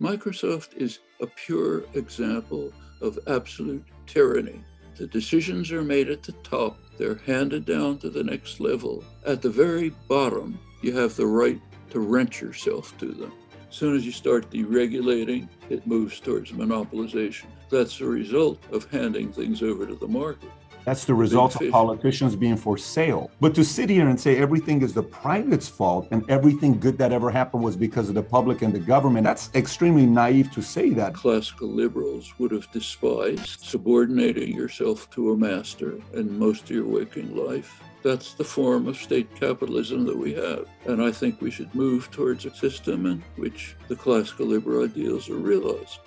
Microsoft is a pure example of absolute tyranny. The decisions are made at the top, they're handed down to the next level. At the very bottom, you have the right to rent yourself to them. As soon as you start deregulating, it moves towards monopolization. That's the result of handing things over to the market. That's the result of politicians being for sale. But to sit here and say everything is the private's fault and everything good that ever happened was because of the public and the government, that's extremely naive to say that. Classical liberals would have despised subordinating yourself to a master in most of your waking life. That's the form of state capitalism that we have. And I think we should move towards a system in which the classical liberal ideals are realized.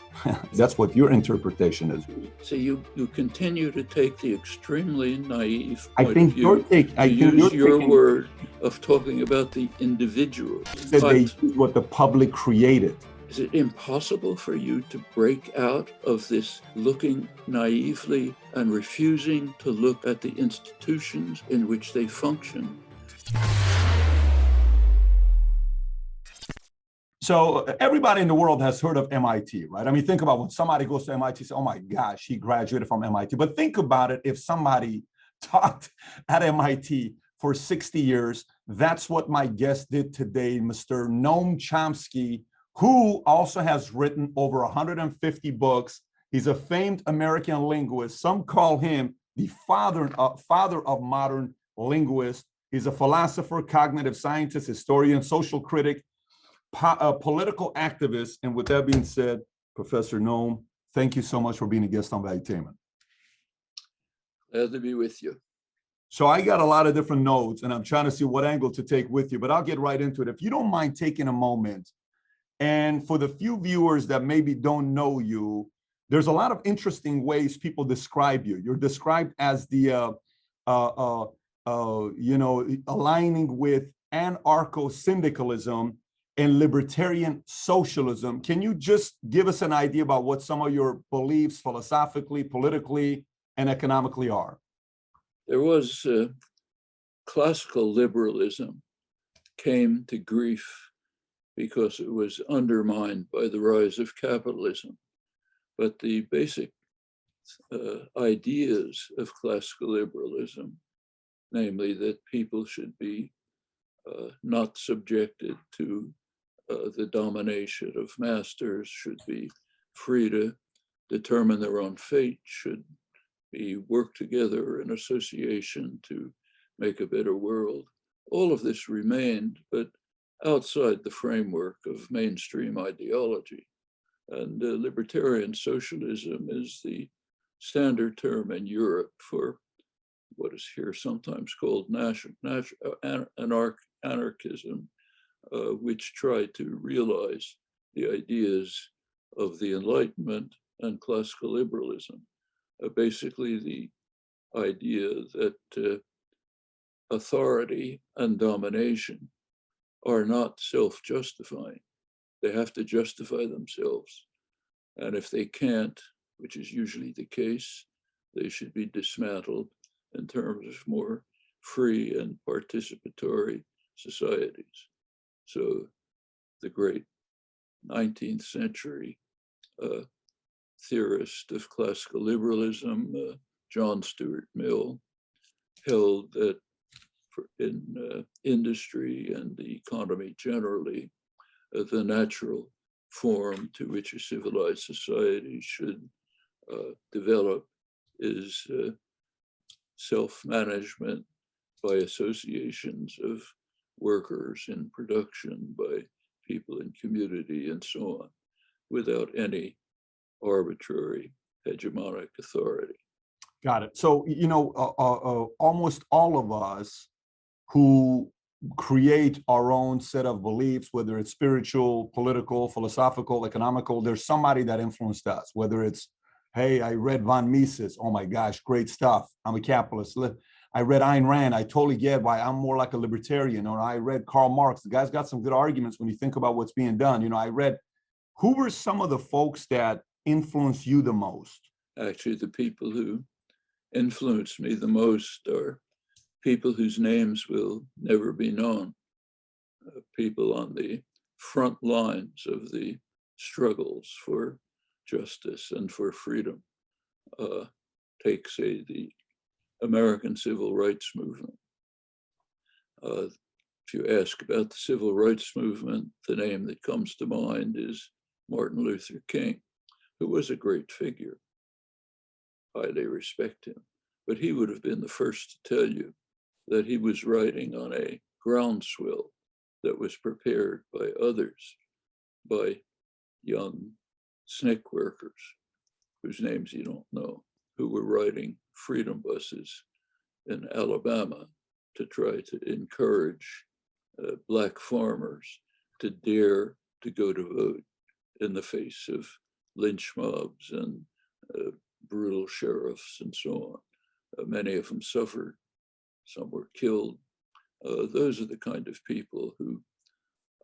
That's what your interpretation is. So you continue to take the extremely naive I point think of view. Use your word of talking about the individual. That they use what the public created. Is it impossible for you to break out of this looking naively and refusing to look at the institutions in which they function? So everybody in the world has heard of MIT, right? I mean, think about when somebody goes to MIT, say, oh my gosh, he graduated from MIT. But think about it, if somebody taught at MIT for 60 years, that's what my guest did today, Mr. Noam Chomsky, who also has written over 150 books. He's a famed American linguist. Some call him the father of modern linguists. He's a philosopher, cognitive scientist, historian, social critic, a political activist. And with that being said, Professor Noam, thank you so much for being a guest on Valuetainment. Glad to be with you. So I got a lot of different notes, and I'm trying to see what angle to take with you, but I'll get right into it. If you don't mind taking a moment, and for the few viewers that maybe don't know you, there's a lot of interesting ways people describe you. You're described as the, aligning with anarcho-syndicalism and libertarian socialism. Can you just give us an idea about what some of your beliefs philosophically, politically, and economically are? There was classical liberalism came to grief because it was undermined by the rise of capitalism. But the basic ideas of classical liberalism, namely that people should be not subjected to the domination of masters, should be free to determine their own fate, should be work together in association to make a better world. All of this remained, but outside the framework of mainstream ideology. And libertarian socialism is the standard term in Europe for what is here sometimes called anarchism, which try to realize the ideas of the Enlightenment and classical liberalism. Basically, the idea that authority and domination are not self-justifying. They have to justify themselves. And if they can't, which is usually the case, they should be dismantled in terms of more free and participatory societies. So the great 19th century theorist of classical liberalism, John Stuart Mill, held that in industry and the economy generally, the natural form to which a civilized society should develop is self-management by associations of workers in production, by people in community, and so on, without any arbitrary hegemonic authority. Got it. So, almost all of us who create our own set of beliefs, whether it's spiritual, political, philosophical, economical, there's somebody that influenced us, whether it's, hey, I read von Mises, oh my gosh, great stuff, I'm a capitalist. I read Ayn Rand, I totally get why I'm more like a libertarian. Or I read Karl Marx, the guy's got some good arguments when you think about what's being done. Who were some of the folks that influenced you the most? Actually, the people who influenced me the most are people whose names will never be known, people on the front lines of the struggles for justice and for freedom. Take, say, the American Civil Rights Movement. If you ask about the Civil Rights Movement, the name that comes to mind is Martin Luther King, who was a great figure. Highly respect him. But he would have been the first to tell you that he was riding on a groundswell that was prepared by others, by young SNCC workers, whose names you don't know, who were riding freedom buses in Alabama to try to encourage Black farmers to dare to go to vote in the face of lynch mobs and brutal sheriffs and so on. Many of them suffered, some were killed. Those are the kind of people who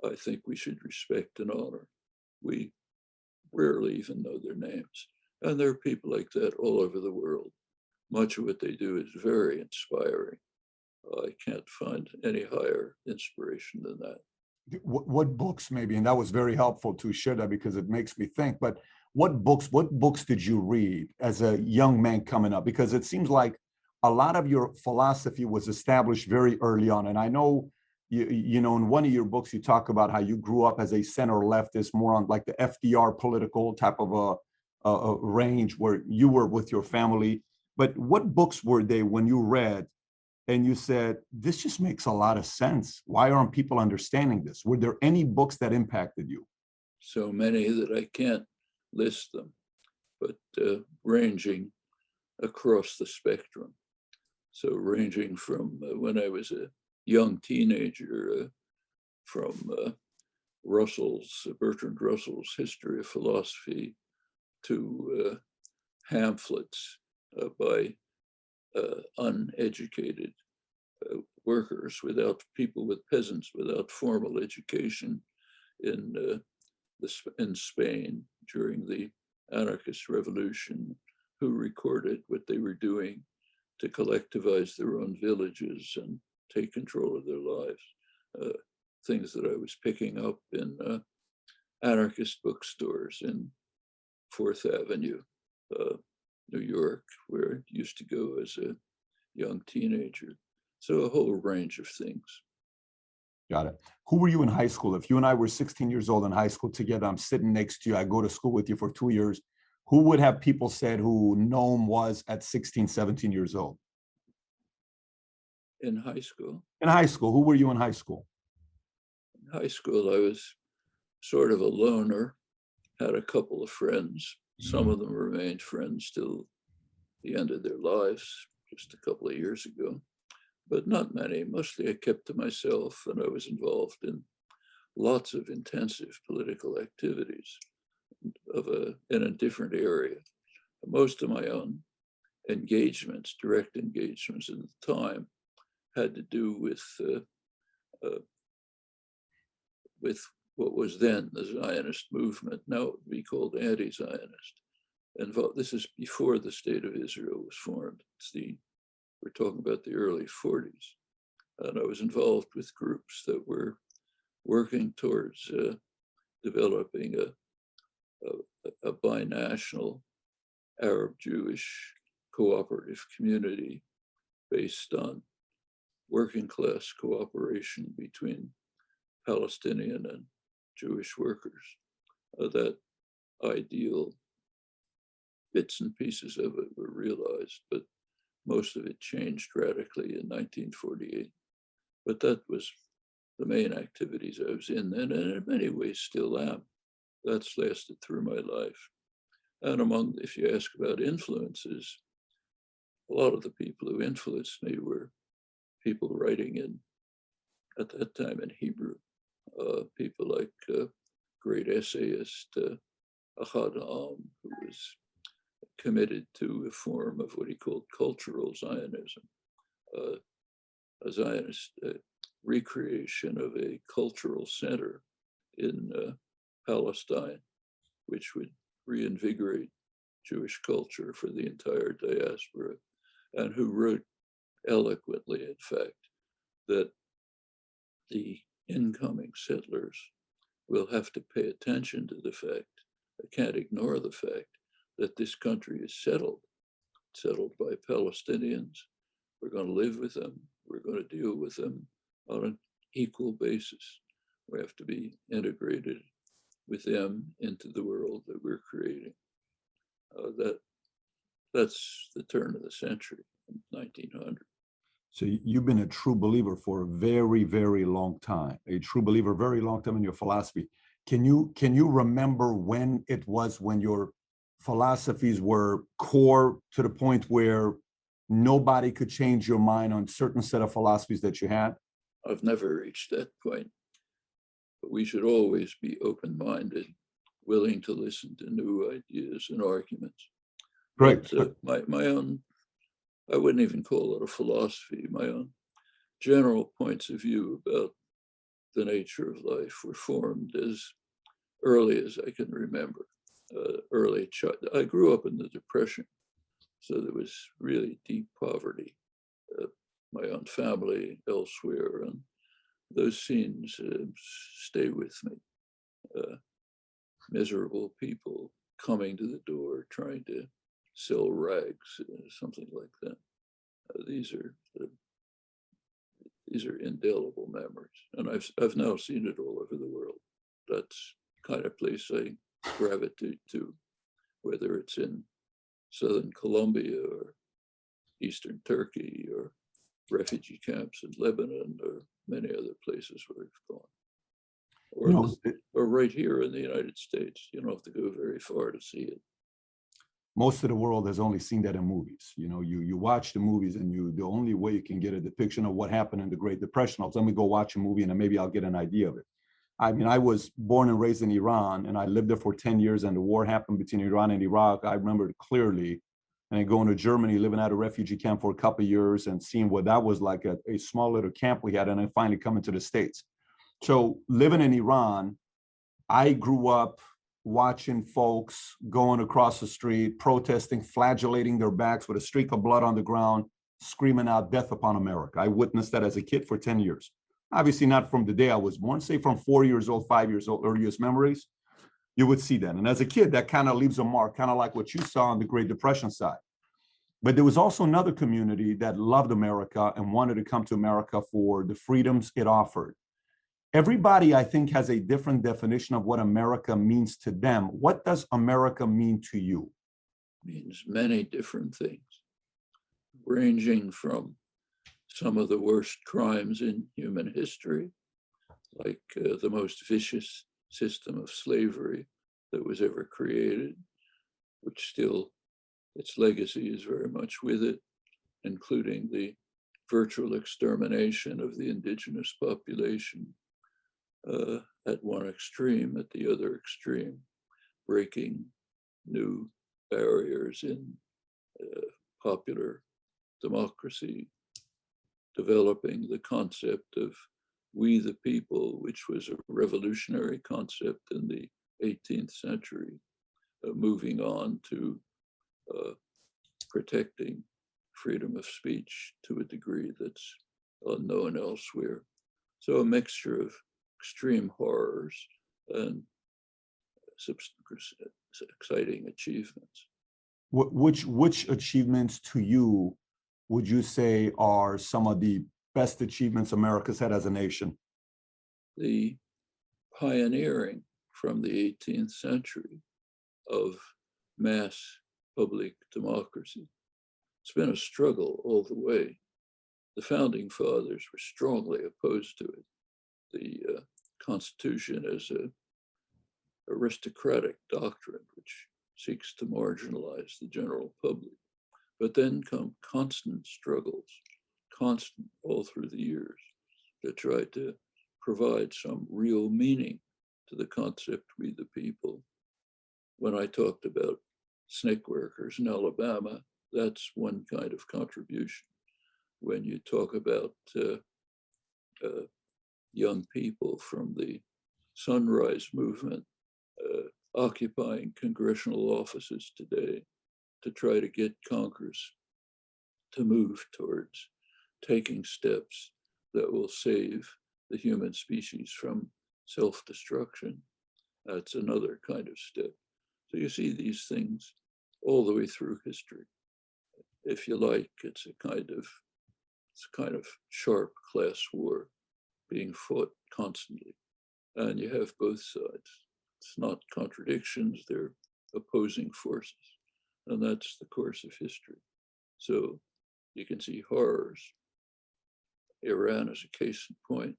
I think we should respect and honor. We rarely even know their names. And there are people like that all over the world. Much of what they do is very inspiring. I can't find any higher inspiration than that. What books maybe, and that was very helpful to share that because it makes me think, but what books did you read as a young man coming up? Because it seems like a lot of your philosophy was established very early on. And I know, you know, in one of your books, you talk about how you grew up as a center leftist, more on like the FDR political type of a range where you were with your family. But what books were they when you read and you said, this just makes a lot of sense? Why aren't people understanding this? Were there any books that impacted you? So many that I can't list them, but ranging across the spectrum. So ranging from when I was a young teenager, from Bertrand Russell's History of Philosophy to pamphlets by uneducated workers, peasants without formal education in Spain during the anarchist revolution, who recorded what they were doing to collectivize their own villages and take control of their lives. Things that I was picking up in anarchist bookstores in 4th Avenue, New York, where I used to go as a young teenager. So a whole range of things. Got it. Who were you in high school? If you and I were 16 years old in high school together, I'm sitting next to you, I go to school with you for 2 years, who would have people said who Noam was at 16, 17 years old? In high school? In high school, who were you in high school? In high school, I was sort of a loner, had a couple of friends. Some of them remained friends till the end of their lives, just a couple of years ago, but not many. Mostly I kept to myself, and I was involved in lots of intensive political activities in a different area. Most of my own engagements, direct engagements at the time, had to do with what was then the Zionist movement. Now it would be called anti-Zionist. And this is before the State of Israel was formed. We're talking about the early 40s. And I was involved with groups that were working towards developing a binational Arab-Jewish cooperative community based on working class cooperation between Palestinian and Jewish workers. That ideal, bits and pieces of it were realized, but most of it changed radically in 1948. But that was the main activities I was in then, and in many ways still am. That's lasted through my life. And if you ask about influences, a lot of the people who influenced me were people writing at that time in Hebrew. People like great essayist Ahad Ha'am, who was committed to a form of what he called cultural Zionism, a Zionist recreation of a cultural center in Palestine, which would reinvigorate Jewish culture for the entire diaspora, and who wrote eloquently, in fact, that the incoming settlers we'll have to pay attention to the fact, I can't ignore the fact that this country is settled by Palestinians. We're going to live with them. We're going to deal with them on an equal basis. We have to be integrated with them into the world that we're creating. That's the turn of the century, 1900. So you've been a true believer for a very, very long time, a true believer, very long time in your philosophy. Can you remember when it was when your philosophies were core to the point where nobody could change your mind on certain set of philosophies that you had? I've never reached that point, but we should always be open-minded, willing to listen to new ideas and arguments. Great. But my own, I wouldn't even call it a philosophy, my own general points of view about the nature of life were formed as early as I can remember. I grew up in the Depression, so there was really deep poverty. My own family elsewhere, and those scenes stay with me. Miserable people coming to the door trying to sell rags, something like that. These are indelible memories, and I've now seen it all over the world. That's the kind of place I gravitate to, whether it's in southern Colombia or eastern Turkey or refugee camps in Lebanon or many other places where I've gone. Or right here in the United States. You don't have to go very far to see it. Most of the world has only seen that in movies. You watch the movies, and the only way you can get a depiction of what happened in the Great Depression is let me go watch a movie and then maybe I'll get an idea of it. I mean, I was born and raised in Iran, and I lived there for 10 years, and the war happened between Iran and Iraq. I remember it clearly. And then going to Germany, living at a refugee camp for a couple of years and seeing what that was like, a small little camp we had, and then finally coming to the States. So living in Iran, I grew up watching folks going across the street, protesting, flagellating their backs with a streak of blood on the ground, screaming out death upon America. I witnessed that as a kid for 10 years. Obviously not from the day I was born, say from 4 years old, 5 years old, earliest memories, you would see that. And as a kid, that kind of leaves a mark, kind of like what you saw on the Great Depression side. But there was also another community that loved America and wanted to come to America for the freedoms it offered. Everybody, I think, has a different definition of what America means to them. What does America mean to you? It means many different things, ranging from some of the worst crimes in human history, like the most vicious system of slavery that was ever created, which still, its legacy is very much with it, including the virtual extermination of the indigenous population at one extreme, at the other extreme, breaking new barriers in popular democracy, developing the concept of we the people, which was a revolutionary concept in the 18th century, moving on to protecting freedom of speech to a degree that's unknown elsewhere. So a mixture of extreme horrors and exciting achievements. Which achievements to you would you say are some of the best achievements America's had as a nation? The pioneering from the 18th century of mass public democracy. It's been a struggle all the way. The founding fathers were strongly opposed to it. The Constitution is an aristocratic doctrine which seeks to marginalize the general public. But then come constant struggles, constant all through the years, that try to provide some real meaning to the concept we the people. When I talked about snake workers in Alabama, that's one kind of contribution. When you talk about young people from the Sunrise Movement occupying congressional offices today to try to get Congress to move towards taking steps that will save the human species from self-destruction. That's another kind of step. So you see these things all the way through history. If you like, it's a kind of sharp class war being fought constantly. And you have both sides. It's not contradictions, they're opposing forces. And that's the course of history. So you can see horrors. Iran is a case in point.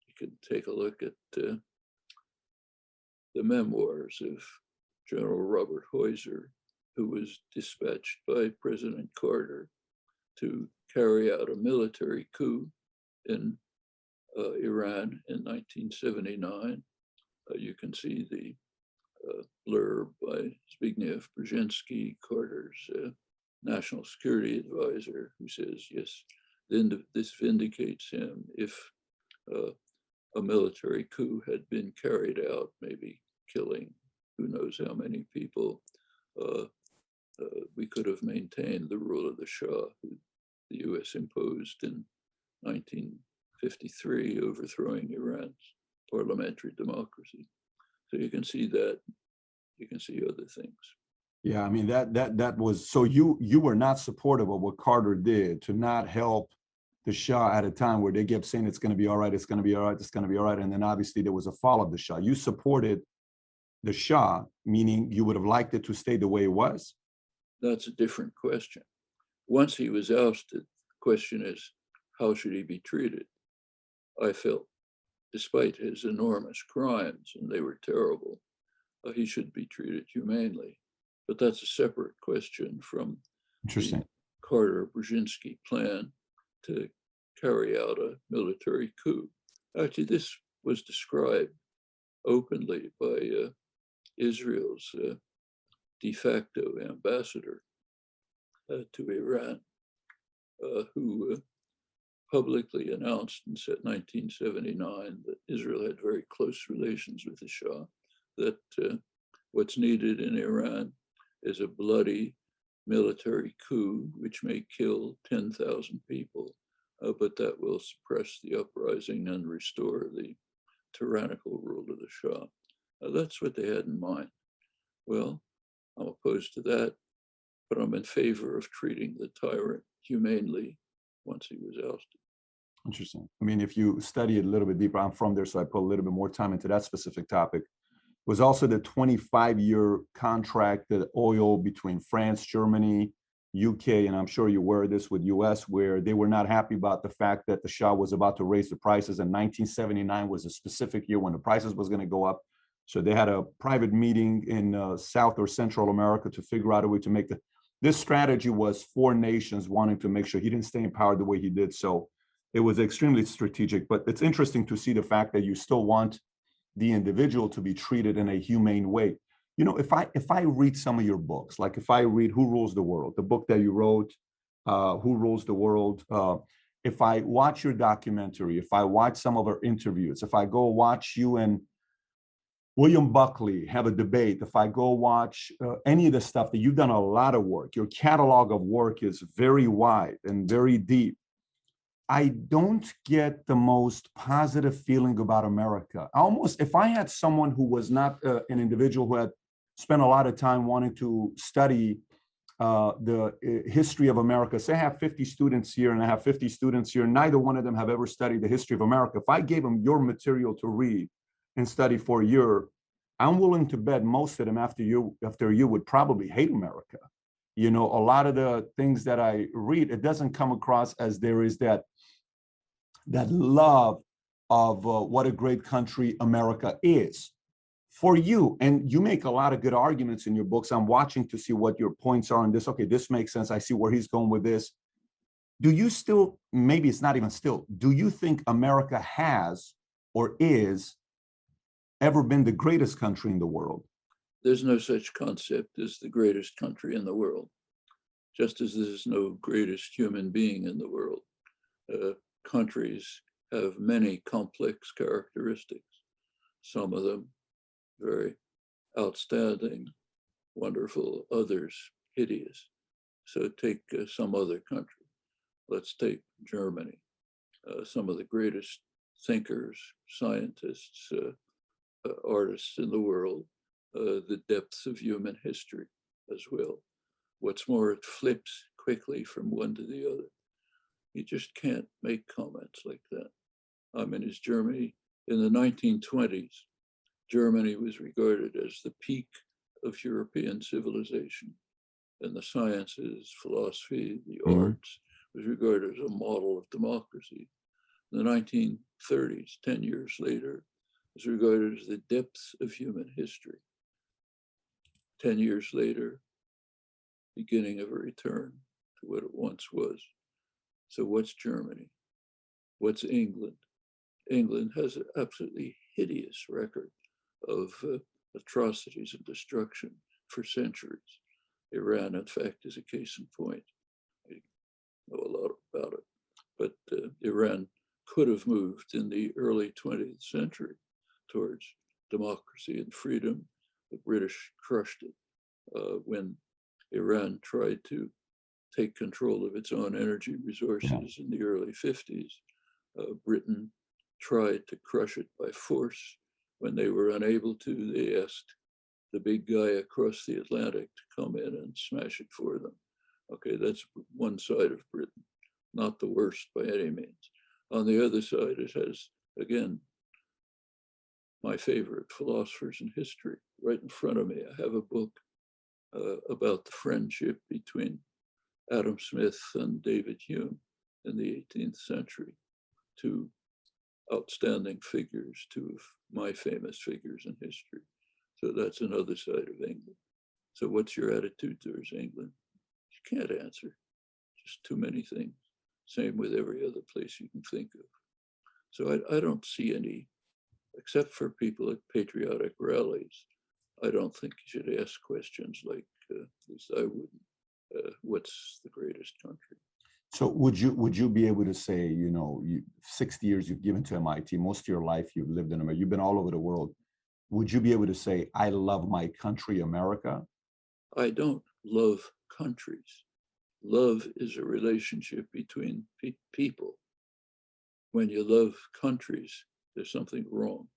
You can take a look at the memoirs of General Robert Heuser, who was dispatched by President Carter to carry out a military coup in Iran in 1979. You can see the blurb by Zbigniew Brzezinski, Carter's national security advisor, who says, yes, this vindicates him if a military coup had been carried out, maybe killing who knows how many people, we could have maintained the rule of the Shah, who the US imposed in 1953, overthrowing Iran's parliamentary democracy. So you can see that. You can see other things. Yeah, I mean, that was, so you were not supportive of what Carter did to not help the Shah at a time where they kept saying it's going to be all right, it's going to be all right, it's going to be all right. And then obviously there was a fall of the Shah. You supported the Shah, meaning you would have liked it to stay the way it was? That's a different question. Once he was ousted, the question is, how should he be treated? I felt, despite his enormous crimes, and they were terrible, he should be treated humanely. But that's a separate question from the Carter-Brzezinski plan to carry out a military coup. Actually, this was described openly by Israel's de facto ambassador to Iran, who publicly announced in 1979 that Israel had very close relations with the Shah, that what's needed in Iran is a bloody military coup, which may kill 10,000 people, but that will suppress the uprising and restore the tyrannical rule of the Shah. That's what they had in mind. Well, I'm opposed to that, but I'm in favor of treating the tyrant humanely once he was ousted. Interesting. I mean, if you study it a little bit deeper, I'm from there, so I put a little bit more time into that specific topic. It was also the 25-year contract, the oil between France, Germany, UK, and I'm sure you were this with US, where they were not happy about the fact that the Shah was about to raise the prices, and 1979 was a specific year when the prices was going to go up. So they had a private meeting in South or Central America to figure out a way to make this strategy was four nations wanting to make sure he didn't stay in power the way he did. So it was extremely strategic, but it's interesting to see the fact that you still want the individual to be treated in a humane way. You know, if I read some of your books, like if I read Who Rules the World, the book that you wrote, Who Rules the World, if I watch your documentary, if I watch some of our interviews, if I go watch you and William Buckley have a debate, if I go watch any of the stuff that you've done a lot of work, your catalog of work is very wide and very deep. I don't get the most positive feeling about America. Almost, if I had someone who was not an individual who had spent a lot of time wanting to study the history of America, say I have 50 students here and I have 50 students here, neither one of them have ever studied the history of America. If I gave them your material to read and study for a year, I'm willing to bet most of them after you would probably hate America. You know, a lot of the things that I read, it doesn't come across as there is that love of what a great country America is for you. And you make a lot of good arguments in your books. I'm watching to see what your points are on this. Okay, this makes sense. I see where he's going with this. Do you still, maybe it's not even still, do you think America has or is ever been the greatest country in the world? There's no such concept as the greatest country in the world, just as there's no greatest human being in the world. Countries have many complex characteristics, some of them very outstanding, wonderful, others hideous. So take some other country. Let's take Germany, some of the greatest thinkers, scientists, artists in the world, the depths of human history as well. What's more, it flips quickly from one to the other. You just can't make comments like that. I mean, is Germany, in the 1920s, Germany was regarded as the peak of European civilization, and the sciences, philosophy, the arts was regarded as a model of democracy. In the 1930s, 10 years later, was regarded as the depths of human history. 10 years later, beginning of a return to what it once was. So what's Germany? What's England? England has an absolutely hideous record of atrocities and destruction for centuries. Iran, in fact, is a case in point. I know a lot about it, but Iran could have moved in the early 20th century towards democracy and freedom. The British crushed it when Iran tried to take control of its own energy resources in the early 50s. Britain tried to crush it by force. When they were unable to, they asked the big guy across the Atlantic to come in and smash it for them. Okay, that's one side of Britain, not the worst by any means. On the other side, it has, again, my favorite philosophers in history right in front of me. I have a book about the friendship between Adam Smith and David Hume in the 18th century, two outstanding figures, two of my famous figures in history. So that's another side of England. So what's your attitude towards England? You can't answer, just too many things. Same with every other place you can think of. So I don't see any, except for people at patriotic rallies, I don't think you should ask questions like, at least I wouldn't, what's the greatest country? So would you be able to say, 60 years you've given to MIT, most of your life you've lived in America, you've been all over the world. Would you be able to say, I love my country, America? I don't love countries. Love is a relationship between people. When you love countries, there's something wrong.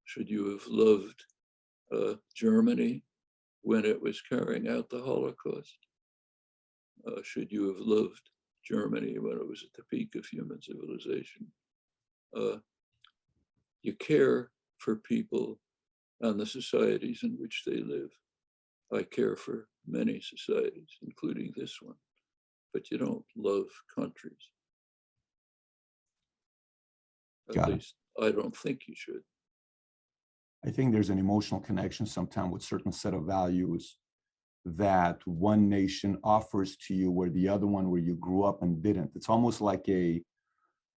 Should you have loved Germany when it was carrying out the Holocaust? Should you have loved Germany when it was at the peak of human civilization? You care for people and the societies in which they live. I care for many societies, including this one, but you don't love countries. At least I don't think you should. I think there's an emotional connection sometimes with certain set of values that one nation offers to you where the other one where you grew up and didn't. It's almost like I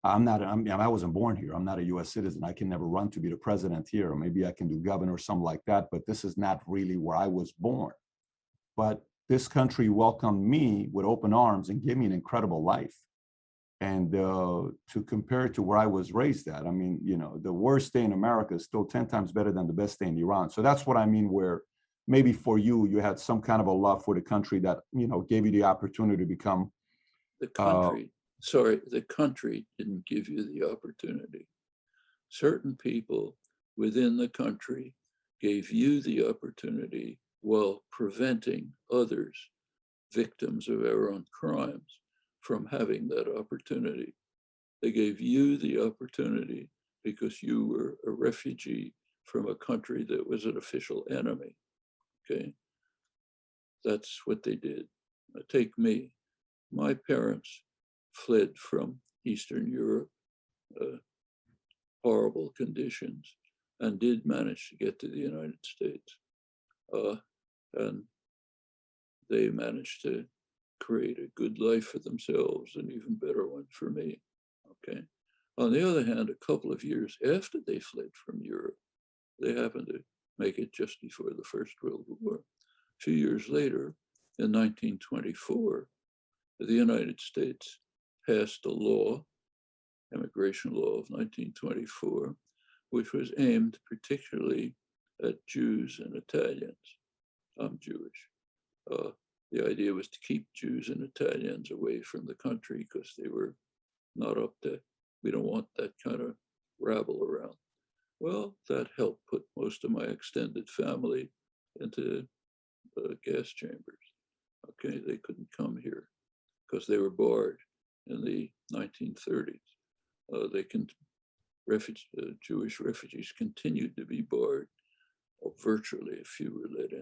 wasn't born here. I'm not a US citizen. I can never run to be the president here, or maybe I can do governor or something like that, but this is not really where I was born. But this country welcomed me with open arms and gave me an incredible life. And to compare it to where I was raised at, I mean, the worst day in America is still 10 times better than the best day in Iran. So that's what I mean, where maybe for you, you had some kind of a love for the country that, gave you the opportunity to become. The country didn't give you the opportunity. Certain people within the country gave you the opportunity while preventing others, victims of our own crimes, from having that opportunity. They gave you the opportunity because you were a refugee from a country that was an official enemy, okay? That's what they did. Take me. My parents fled from Eastern Europe, horrible conditions, and did manage to get to the United States. And they managed to create a good life for themselves, an even better one for me, okay? On the other hand, a couple of years after they fled from Europe, they happened to make it just before the First World War. A few years later, in 1924, the United States passed a law, immigration law of 1924, which was aimed particularly at Jews and Italians. I'm Jewish. The idea was to keep Jews and Italians away from the country because they were not up to, we don't want that kind of rabble around. Well, that helped put most of my extended family into gas chambers. Okay, they couldn't come here because they were barred in the 1930s. Jewish refugees continued to be barred. Virtually a few were let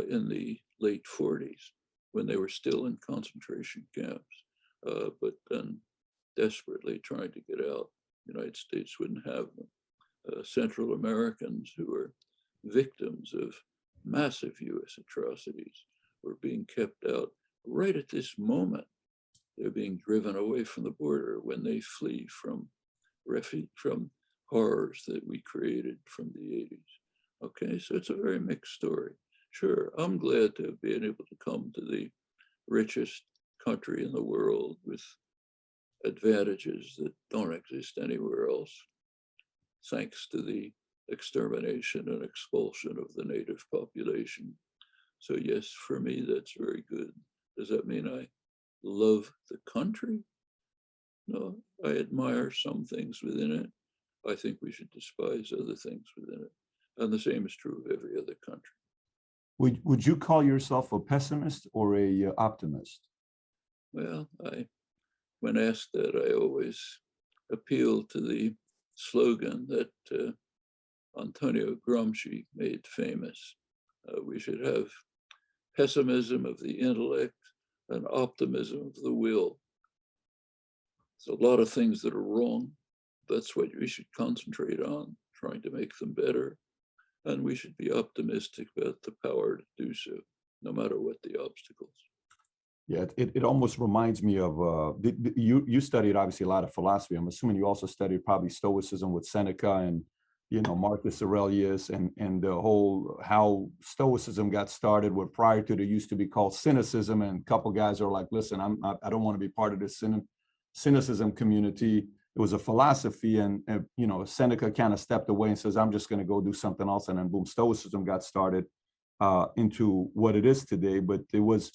in the late 40s when they were still in concentration camps, but then desperately trying to get out. The United States wouldn't have them. Central Americans who were victims of massive US atrocities were being kept out right at this moment. They're being driven away from the border when they flee from horrors that we created from the 80s. Okay, so it's a very mixed story. Sure, I'm glad to have been able to come to the richest country in the world with advantages that don't exist anywhere else, thanks to the extermination and expulsion of the native population. So yes, for me, that's very good. Does that mean I love the country? No, I admire some things within it. I think we should despise other things within it. And the same is true of every other country. Would you call yourself a pessimist or a optimist? Well, when asked that, I always appeal to the slogan that Antonio Gramsci made famous. We should have pessimism of the intellect and optimism of the will. There's a lot of things that are wrong. That's what we should concentrate on, trying to make them better. And we should be optimistic about the power to do so, no matter what the obstacles. Yeah, it almost reminds me of, you studied obviously a lot of philosophy. I'm assuming you also studied probably Stoicism with Seneca and, Marcus Aurelius and the whole, how Stoicism got started, where prior to it used to be called cynicism. And a couple guys are like, listen, I don't want to be part of this cynicism community. It was a philosophy, and Seneca kind of stepped away and says, I'm just going to go do something else. And then boom, Stoicism got started into what it is today. But it was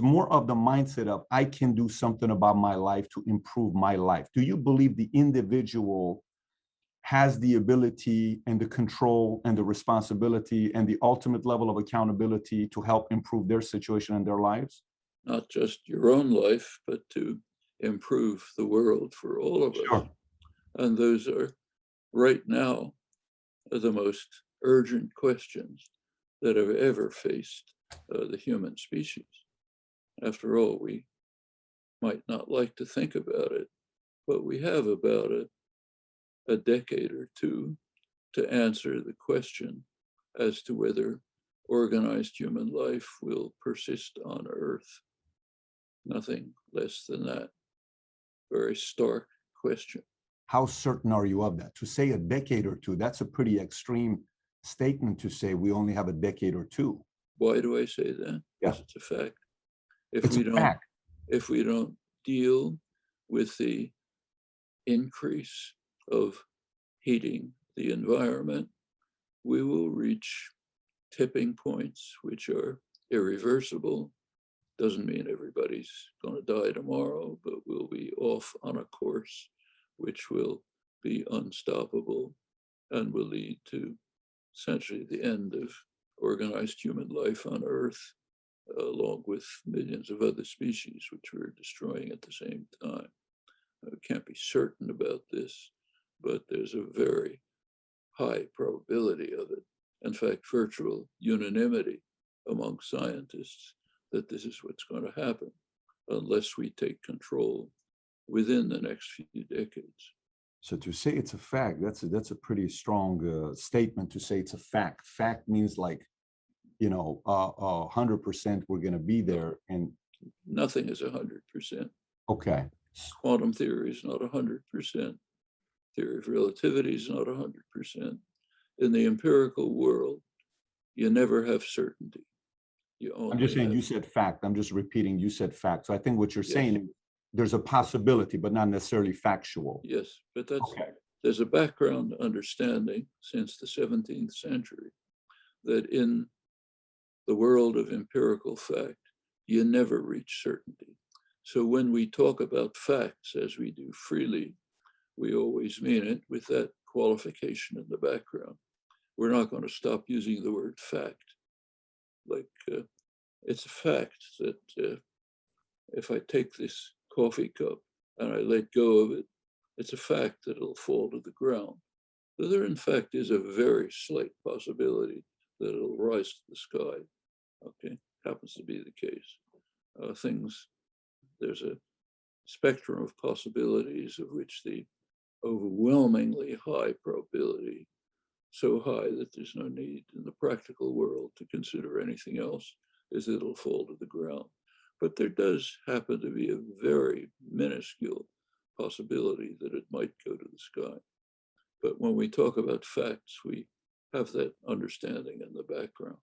more of the mindset of, I can do something about my life to improve my life. Do you believe the individual has the ability and the control and the responsibility and the ultimate level of accountability to help improve their situation and their lives? Not just your own life, but to improve the world for all of us. And those are right now the most urgent questions that have ever faced the human species. After all, we might not like to think about it, but we have about a decade or two to answer the question as to whether organized human life will persist on Earth. Nothing less than that. Very stark question. How certain are you of that? To say a decade or two, that's a pretty extreme statement to say we only have a decade or two. Why do I say that? Yeah. Because it's a fact. If we don't deal with the increase of heating the environment, we will reach tipping points which are irreversible. Doesn't mean everybody's going to die tomorrow, but we'll be off on a course which will be unstoppable and will lead to essentially the end of organized human life on Earth, along with millions of other species which we're destroying at the same time. We can't be certain about this, but there's a very high probability of it. In fact, virtual unanimity among scientists that this is what's going to happen unless we take control within the next few decades. So to say it's a fact, that's a pretty strong statement to say it's a fact. Fact means like, 100% we're going to be there. And nothing is 100%. Okay. Quantum theory is not 100%. Theory of relativity is not 100%. In the empirical world, you never have certainty. I'm just saying, you said fact. I'm just repeating, you said fact. So I think what you're saying is there's a possibility, but not necessarily factual. Yes, but there's a background understanding since the 17th century that in the world of empirical fact, you never reach certainty. So when we talk about facts, as we do freely, we always mean it with that qualification in the background. We're not going to stop using the word fact. Like, it's a fact that if I take this coffee cup and I let go of it, it's a fact that it'll fall to the ground. So there, in fact, is a very slight possibility that it'll rise to the sky. Okay, happens to be the case. There's a spectrum of possibilities of which the overwhelmingly high probability, so high that there's no need in the practical world to consider anything else, is that it'll fall to the ground. But there does happen to be a very minuscule possibility that it might go to the sky. But when we talk about facts, we have that understanding in the background.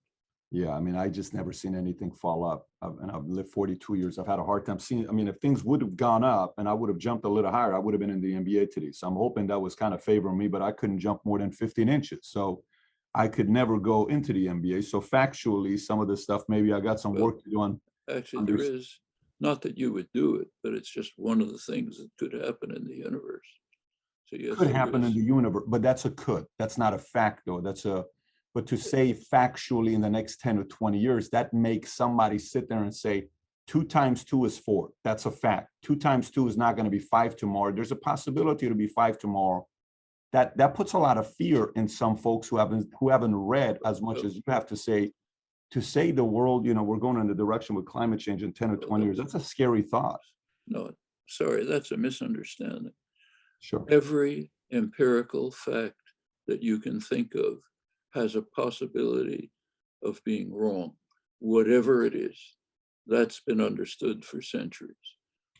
Yeah, I mean, I just never seen anything fall up. And I've lived 42 years. I've had a hard time seeing. I mean, if things would have gone up and I would have jumped a little higher, I would have been in the NBA today. So I'm hoping that was kind of favoring me, but I couldn't jump more than 15 inches. So I could never go into the NBA. So factually, some of this stuff, maybe I got some work to do on. Actually, there is, not that you would do it, but it's just one of the things that could happen in the universe. So yes, could happen in the universe, but that's a could. That's not a fact, though. But to say factually in the next 10 or 20 years, that makes somebody sit there and say, 2 times 2 is 4. That's a fact. 2 times 2 is not going to be 5 tomorrow. There's a possibility it'll be 5 tomorrow. That puts a lot of fear in some folks who haven't read as much as you have to say the world, we're going in the direction with climate change in 10 or 20 years. That's a scary thought. No, sorry, that's a misunderstanding. Sure. Every empirical fact that you can think of has a possibility of being wrong, whatever it is. That's been understood for centuries.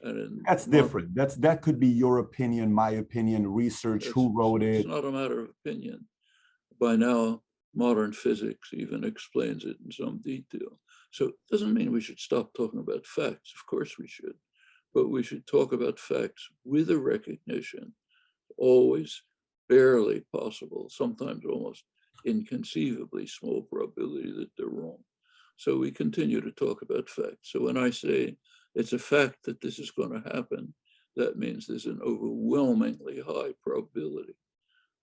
And that's different. That could be your opinion, my opinion, research, who wrote it. It's not a matter of opinion. By now, modern physics even explains it in some detail. So it doesn't mean we should stop talking about facts. Of course we should. But we should talk about facts with a recognition, always barely possible, sometimes almost inconceivably small probability that they're wrong. So we continue to talk about facts. So when I say it's a fact that this is going to happen, that means there's an overwhelmingly high probability.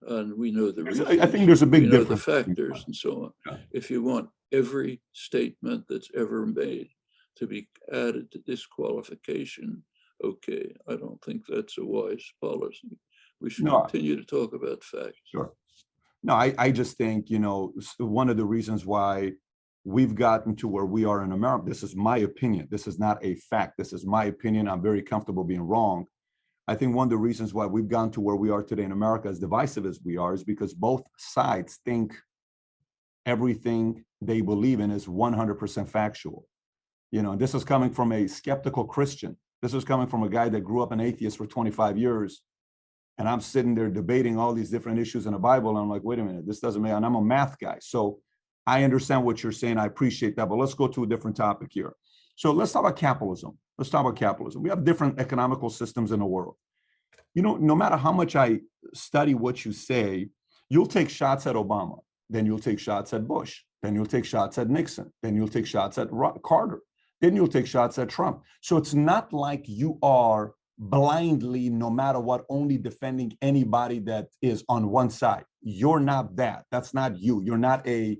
And we know the reasons. I think there's a big difference. We know the factors and so on. Yeah. If you want every statement that's ever made to be added to this qualification, okay, I don't think that's a wise policy. We should continue to talk about facts. Sure. No, I just think, one of the reasons why we've gotten to where we are in America, this is my opinion. This is not a fact. This is my opinion. I'm very comfortable being wrong. I think one of the reasons why we've gone to where we are today in America, as divisive as we are, is because both sides think everything they believe in is 100% factual. This is coming from a skeptical Christian. This is coming from a guy that grew up an atheist for 25 years. And I'm sitting there debating all these different issues in the Bible. And I'm like, wait a minute, this doesn't make, and I'm a math guy. So I understand what you're saying. I appreciate that. But let's go to a different topic here. So let's talk about capitalism. Let's talk about capitalism. We have different economical systems in the world. No matter how much I study what you say, you'll take shots at Obama. Then you'll take shots at Bush. Then you'll take shots at Nixon. Then you'll take shots at Carter. Then you'll take shots at Trump. So it's not like you are blindly, no matter what, only defending anybody that is on one side. You're not that. That's not you. You're not a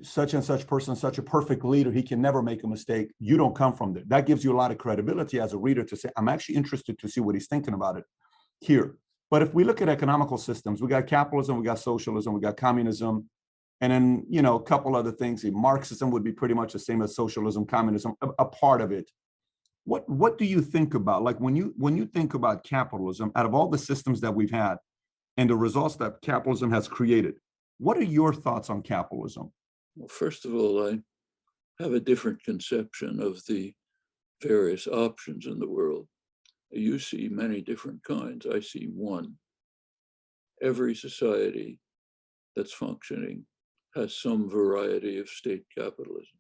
such and such person, such a perfect leader. He can never make a mistake. You don't come from there. That gives you a lot of credibility as a reader to say, I'm actually interested to see what he's thinking about it here. But if we look at economical systems, we got capitalism, we got socialism, we got communism, and then, a couple other things. Marxism would be pretty much the same as socialism, communism, a part of it. What do you think about, like when you think about capitalism, out of all the systems that we've had and the results that capitalism has created, what are your thoughts on capitalism? Well, first of all, I have a different conception of the various options in the world. You see many different kinds. I see one. Every society that's functioning has some variety of state capitalism.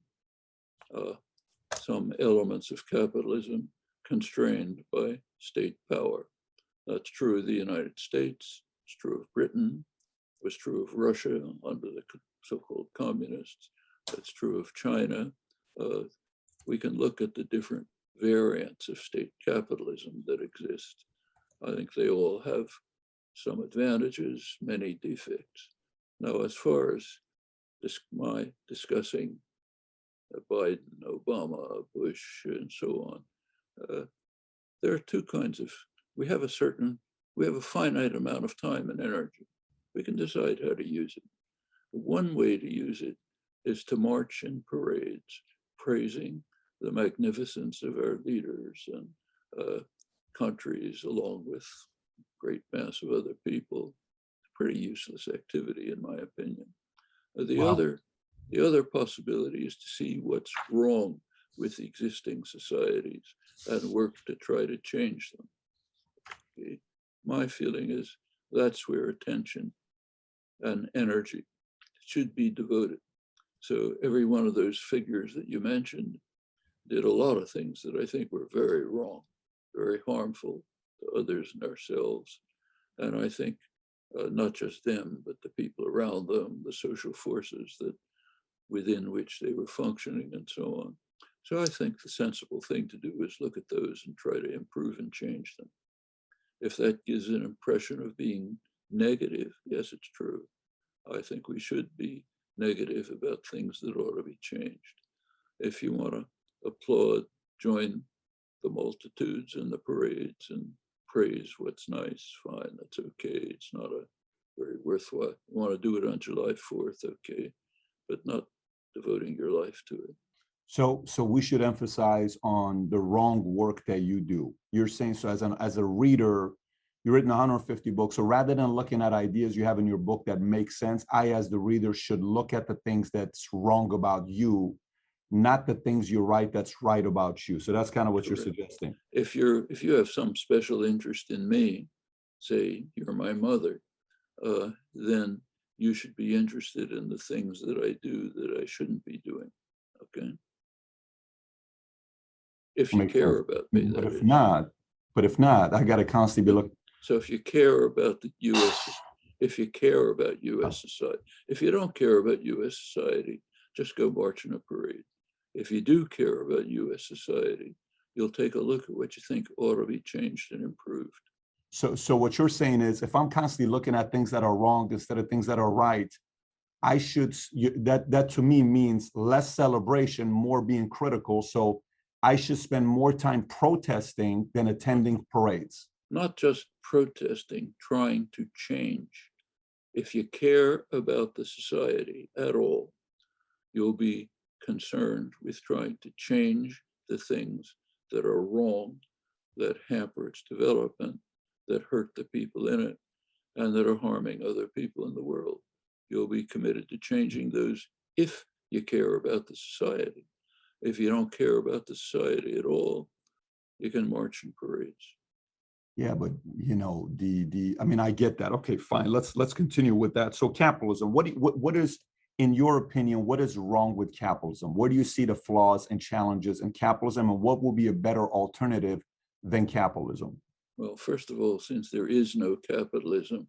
Some elements of capitalism constrained by state power. That's true of the United States. It's true of Britain. It was true of Russia under the so-called communists. That's true of China. We can look at the different variants of state capitalism that exist. I think they all have some advantages, many defects. Now, as far as my discussing Biden, Obama, Bush, and so on, there are two kinds of, we have a finite amount of time and energy. We can decide how to use it. One way to use it is to march in parades, praising the magnificence of our leaders and countries, along with great mass of other people. Pretty useless activity, in my opinion. The other possibility is to see what's wrong with existing societies and work to try to change them. Okay. My feeling is that's where attention and energy should be devoted. So every one of those figures that you mentioned did a lot of things that I think were very wrong, very harmful to others and ourselves. And I think not just them, but the people around them, the social forces that within which they were functioning and so on. So I think the sensible thing to do is look at those and try to improve and change them. If that gives an impression of being negative, yes, it's true. I think we should be negative about things that ought to be changed. If you want to applaud, join the multitudes in the parades and praise what's nice, fine, that's okay. It's not a very worthwhile. You want to do it on July 4th, okay, but not devoting your life to it. So we should emphasize on the wrong work that you do. You're saying, so as a reader, you've written 150 books. So rather than looking at ideas you have in your book that make sense, I, as the reader, should look at the things that's wrong about you, not the things you write that's right about you. So that's kind of what Correct. You're suggesting. If you have some special interest in me, say you're my mother, then you should be interested in the things that I do that I shouldn't be doing. Okay. If you care about me, but if not, I got to constantly be looking. So if you care about the U.S., if you care about U.S. society, if you don't care about U.S. society, just go march in a parade. If you do care about U.S. society, you'll take a look at what you think ought to be changed and improved. So what you're saying is, if I'm constantly looking at things that are wrong instead of things that are right, I should, that to me means less celebration, more being critical. So I should spend more time protesting than attending parades. Not just protesting, trying to change. If you care about the society at all, you'll be concerned with trying to change the things that are wrong, that hamper its development, that hurt the people in it, and that are harming other people in the world. You'll be committed to changing those if you care about the society. If you don't care about the society at all, you can march in parades. Yeah, but you know, I mean, I get that. Okay, fine. Let's continue with that. So capitalism, what is, in your opinion, what is wrong with capitalism? Where do you see the flaws and challenges in capitalism, and what will be a better alternative than capitalism? Well, first of all, since there is no capitalism,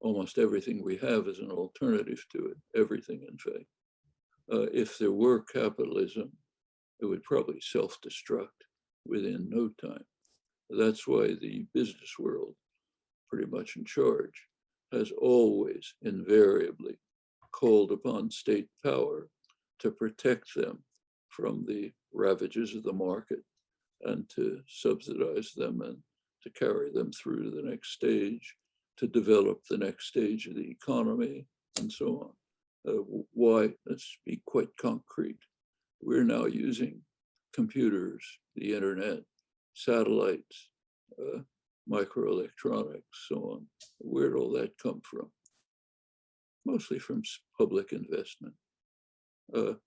almost everything we have is an alternative to it. Everything, in fact. If there were capitalism, it would probably self-destruct within no time. That's why the business world, pretty much in charge, has always invariably called upon state power to protect them from the ravages of the market and to subsidize them and to carry them through to the next stage, to develop the next stage of the economy, and so on. Why? Let's be quite concrete. We're now using computers, the internet, satellites, microelectronics, so on. Where'd all that come from? Mostly from public investment. You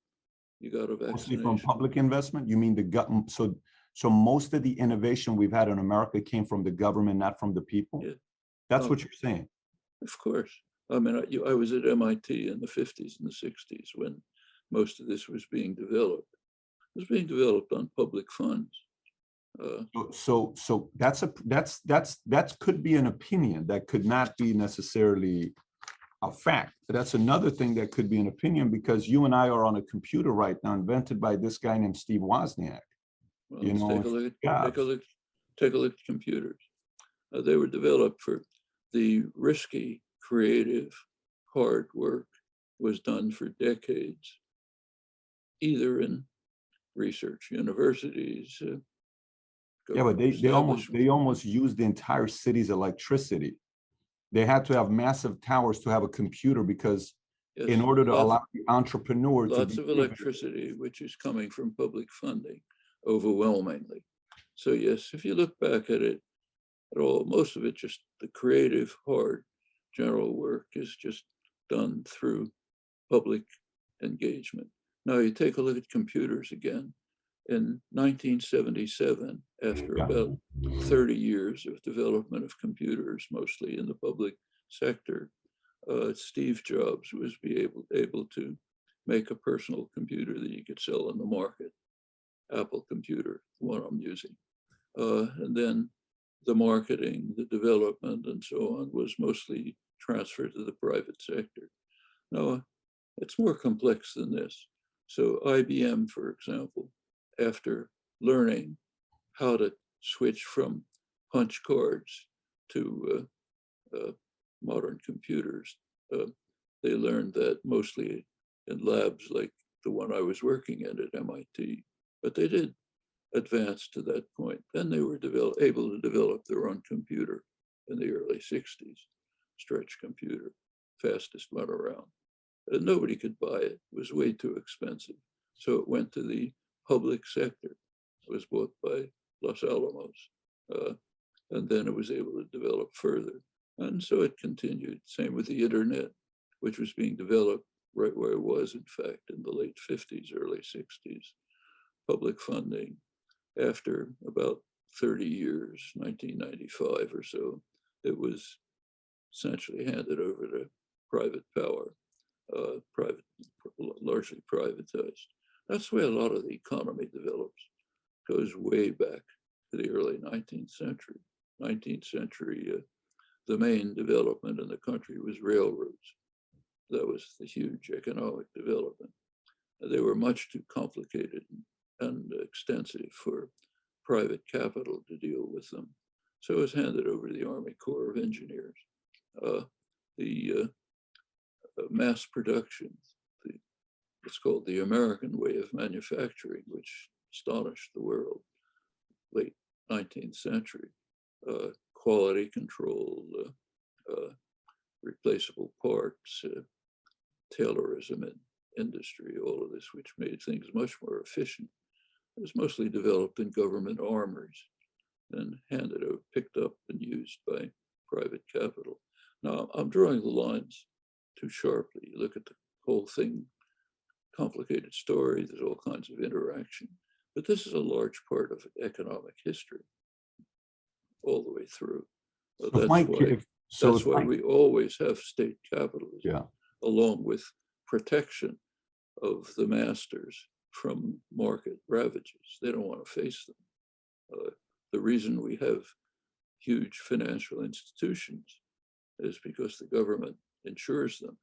got a vaccination. Mostly from public investment? You mean the government? So most of the innovation we've had in America came from the government, not from the people? Yeah. That's what you're saying? Of course. I mean, I was at MIT in the 50s and the 60s when most of this was being developed. It was being developed on public funds. So that could be an opinion. That could not be necessarily a fact. But that's another thing that could be an opinion, because you and I are on a computer right now invented by this guy named Steve Wozniak. Well, take a look at computers. They were developed for the risky, creative, hard work was done for decades, either in research universities, Yeah, but government establishments. they almost used the entire city's electricity. They had to have massive towers to have a computer because in Yes, order to allow the entrepreneur to lots be of innovative. electricity, which is coming from public funding, overwhelmingly. So yes, if you look back at it at all, most of it just the creative, hard, general work is just done through public engagement. Now you take a look at computers again. In 1977, after Yeah. about 30 years of development of computers, mostly in the public sector, Steve Jobs was able to make a personal computer that you could sell in the market, Apple computer, the one I'm using. And then the marketing, the development, and so on was mostly transferred to the private sector. Now, it's more complex than this. So IBM, for example, after learning how to switch from punch cards to modern computers, they learned that mostly in labs like the one I was working in at MIT, but they did advance to that point. Then they were able to develop their own computer in the early 60s, stretch computer, fastest one around. And nobody could buy it. It was way too expensive. So it went to the public sector. It was bought by Los Alamos. And then it was able to develop further. And so it continued. Same with the internet, which was being developed right where it was, in fact, in the late 50s, early 60s. Public funding. After about 30 years, 1995 or so, it was essentially handed over to private power, largely privatized. That's the way a lot of the economy develops. Goes way back to the early 19th century. 19th century, the main development in the country was railroads. That was the huge economic development. They were much too complicated and extensive for private capital to deal with them. So it was handed over to the Army Corps of Engineers. The mass production, it's called the American way of manufacturing, which astonished the world, late 19th century. Quality control, replaceable parts, Taylorism in industry, all of this, which made things much more efficient. It was mostly developed in government armories and handed over, picked up and used by private capital. Now, I'm drawing the lines too sharply. You look at the whole thing, complicated story, there's all kinds of interaction. But this is a large part of economic history all the way through. That's why we always have state capitalism, along with protection of the masters from market ravages. They don't want to face them. The reason we have huge financial institutions is because the government insures them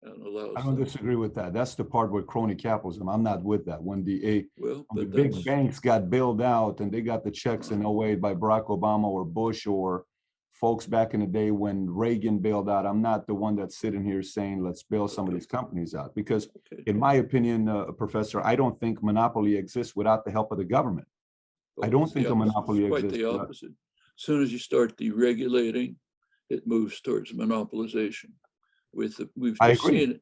and allows I don't them. disagree with that. That's the part with crony capitalism. I'm not with that. When the big banks got bailed out and they got the checks in 08 by Barack Obama or Bush or folks back in the day when Reagan bailed out, I'm not the one that's sitting here saying, let's bail some of these companies out. Because in my opinion, Professor, I don't think monopoly exists without the help of the government. Well, I don't think a monopoly exists. Quite the opposite. As soon as you start deregulating, it moves towards monopolization. We've seen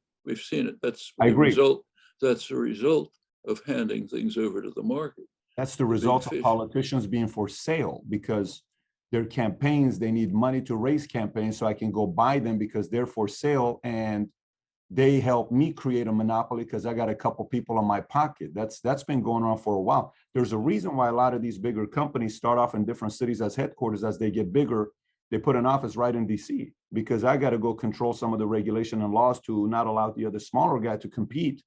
it. That's the result. That's the result of handing things over to the market. That's the result of politicians being for sale because their campaigns, they need money to raise campaigns, so I can go buy them because they're for sale and they help me create a monopoly because I got a couple people in my pocket. That's been going on for a while. There's a reason why a lot of these bigger companies start off in different cities as headquarters. As they get bigger, they put an office right in DC because I got to go control some of the regulation and laws to not allow the other smaller guy to compete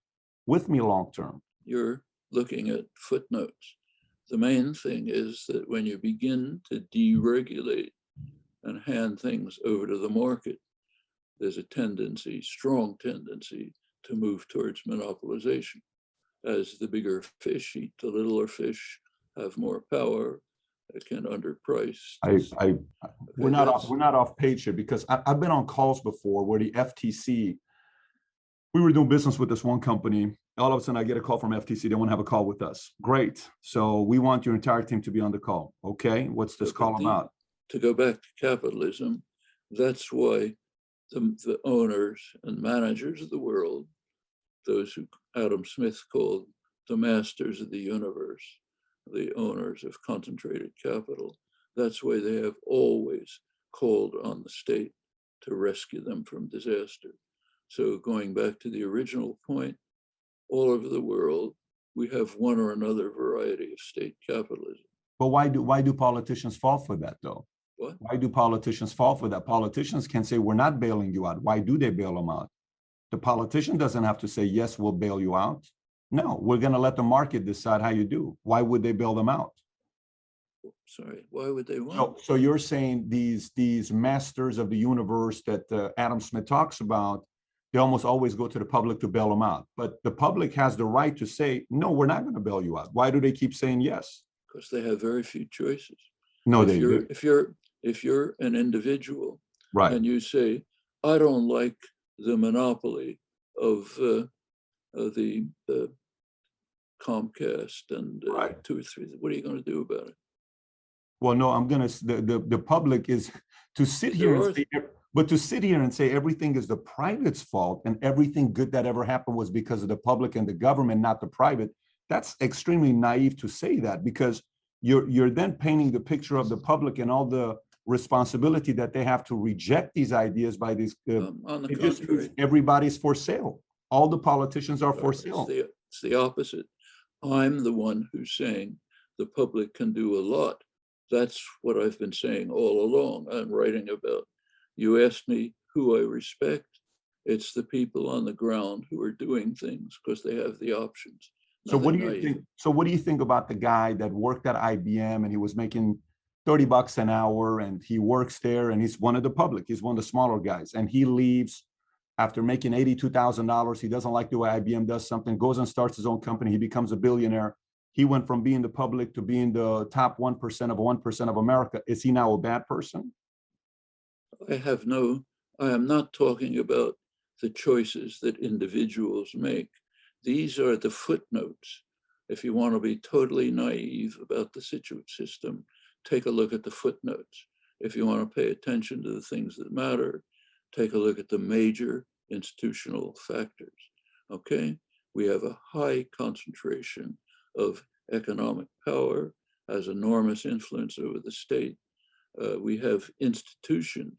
with me long term. You're looking at footnotes. The main thing is that when you begin to deregulate and hand things over to the market, there's a tendency, strong tendency, to move towards monopolization. As the bigger fish eat the littler fish, have more power, can underprice. We're not off page here because I've been on calls before where the FTC, we were doing business with this one company. All of a sudden I get a call from FTC. They want to have a call with us. Great. So we want your entire team to be on the call. Okay. What's this call about? To go back to capitalism, that's why the owners and managers of the world, those who Adam Smith called the masters of the universe, the owners of concentrated capital, that's why they have always called on the state to rescue them from disaster. So going back to the original point, all over the world, we have one or another variety of state capitalism. But why do politicians fall for that though? What? Why do politicians fall for that? Politicians can say, we're not bailing you out. Why do they bail them out? The politician doesn't have to say, yes, we'll bail you out. No, we're going to let the market decide how you do. Why would they bail them out? Sorry, why would they want? So you're saying these masters of the universe that Adam Smith talks about, they almost always go to the public to bail them out. But the public has the right to say, no, we're not going to bail you out. Why do they keep saying yes? Because they have very few choices. No, if you're an individual, right, and you say, I don't like the monopoly of the Comcast and right. 2 or 3, what are you going to do about it? Well, no, I'm gonna. The public is to sit here and say, but to sit here and say everything is the private's fault and everything good that ever happened was because of the public and the government, not the private. That's extremely naive to say that, because you're then painting the picture of the public and all the responsibility that they have to reject these ideas by these. On the contrary, everybody's for sale. All the politicians are for sale. It's the opposite. I'm the one who's saying the public can do a lot. That's what I've been saying all along. I'm writing about. You asked me who I respect. It's the people on the ground who are doing things because they have the options. So what do you think? So what do you think about the guy that worked at IBM and he was making $30 an hour and he works there and he's one of the public, he's one of the smaller guys, and he leaves after making $82,000. He doesn't like the way IBM does something, goes and starts his own company. He becomes a billionaire. He went from being the public to being the top 1% of 1% of America. Is he now a bad person? I am not talking about the choices that individuals make. These are the footnotes. If you want to be totally naive about the system, take a look at the footnotes. If you want to pay attention to the things that matter, take a look at the major institutional factors. Okay? We have a high concentration of economic power, has enormous influence over the state. We have institutions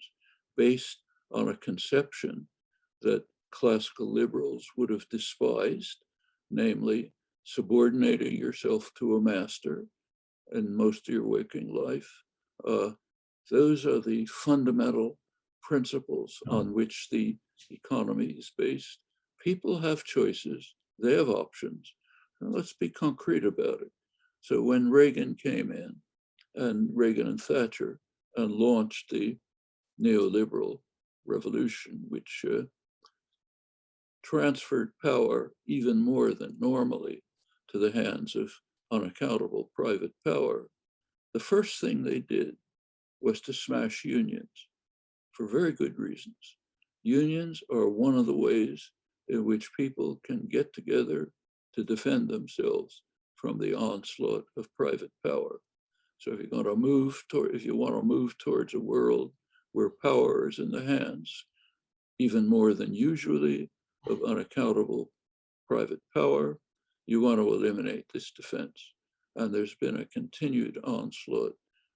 based on a conception that classical liberals would have despised, namely subordinating yourself to a master in most of your waking life. Those are the fundamental principles on which the economy is based. People have choices, they have options. Let's be concrete about it. So when Reagan came in, and Reagan and Thatcher, and launched the neoliberal revolution, which transferred power even more than normally to the hands of unaccountable private power, the first thing they did was to smash unions for very good reasons. Unions are one of the ways in which people can get together to defend themselves from the onslaught of private power. So if you want to move towards a world where power is in the hands, even more than usually, of unaccountable private power, you want to eliminate this defense. And there's been a continued onslaught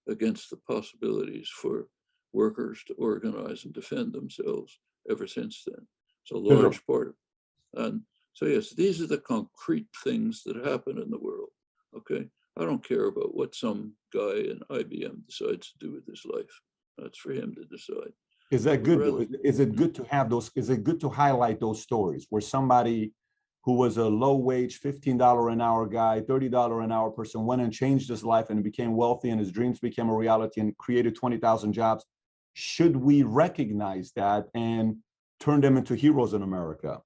against the possibilities for workers to organize and defend themselves ever since then. It's a large part of it. And so yes, these are the concrete things that happen in the world, okay? I don't care about what some guy in IBM decides to do with his life. That's for him to decide. Is that good? Is it good to have those? Is it good to highlight those stories where somebody who was a low-wage $15 an hour guy, $30 an hour person went and changed his life and became wealthy and his dreams became a reality and created 20,000 jobs? Should we recognize that and turn them into heroes in America?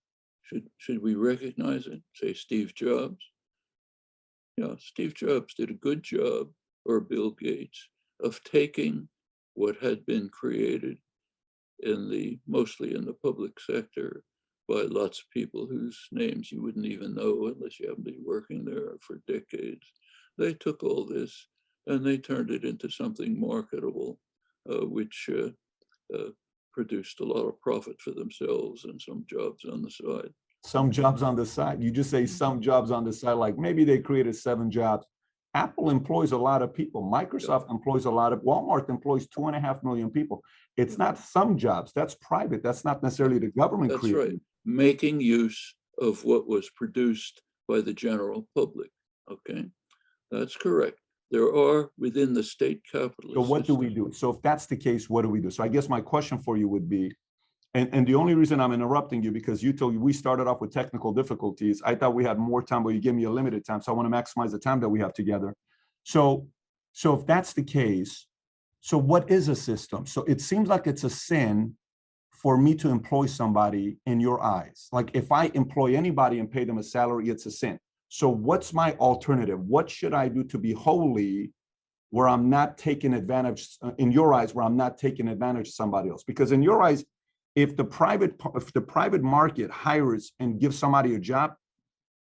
Should we recognize it? Say Steve Jobs. Yeah, Steve Jobs did a good job or Bill Gates of taking what had been created mostly in the public sector by lots of people whose names you wouldn't even know unless you happen to be working there for decades. They took all this and they turned it into something marketable, which produced a lot of profit for themselves and some jobs on the side. Some jobs on the side. You just say some jobs on the side, like maybe they created 7 jobs. Apple employs a lot of people. Microsoft employs a lot of, Walmart employs 2.5 million people. It's not some jobs, that's private. That's not necessarily the government That's creating. right. Making use of what was produced by the general public. Okay, that's correct. There are within the state capitalist So what do system. we do? So if that's the case, what do we do? So I guess my question for you would be, and the only reason I'm interrupting you, because you told me we started off with technical difficulties. I thought we had more time, but you gave me a limited time. So I want to maximize the time that we have together. So if that's the case, so what is a system? So it seems like it's a sin for me to employ somebody in your eyes. Like if I employ anybody and pay them a salary, it's a sin. So what's my alternative? What should I do to be holy where I'm not taking advantage, in your eyes, where I'm not taking advantage of somebody else? Because in your eyes, if the private market hires and gives somebody a job,